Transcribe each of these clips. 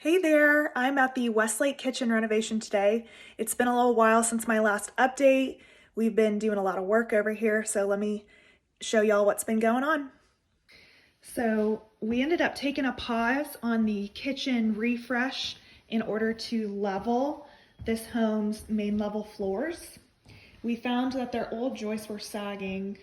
Hey there, I'm at the Westlake kitchen renovation today. It's been a little while since my last update. We've been doing a lot of work over here, so let me show y'all what's been going on. So we ended up taking a pause on the kitchen refresh in order to level this home's main level floors. We found that their old joists were sagging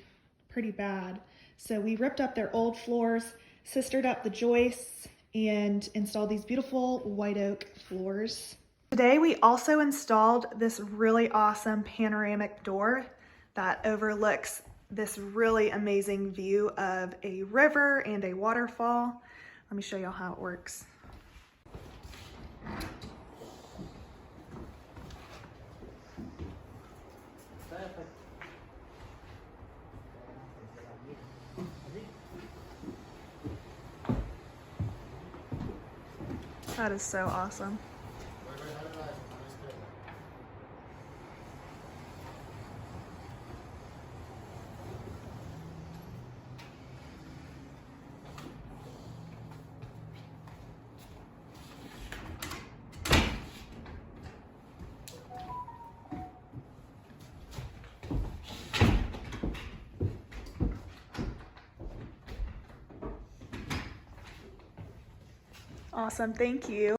pretty bad. So we ripped up their old floors, sistered up the joists, and installed these beautiful white oak floors. Today we also installed this really awesome panoramic door that overlooks this really amazing view of a river and a waterfall. Let me show y'all how it works. That is so awesome. Awesome, thank you.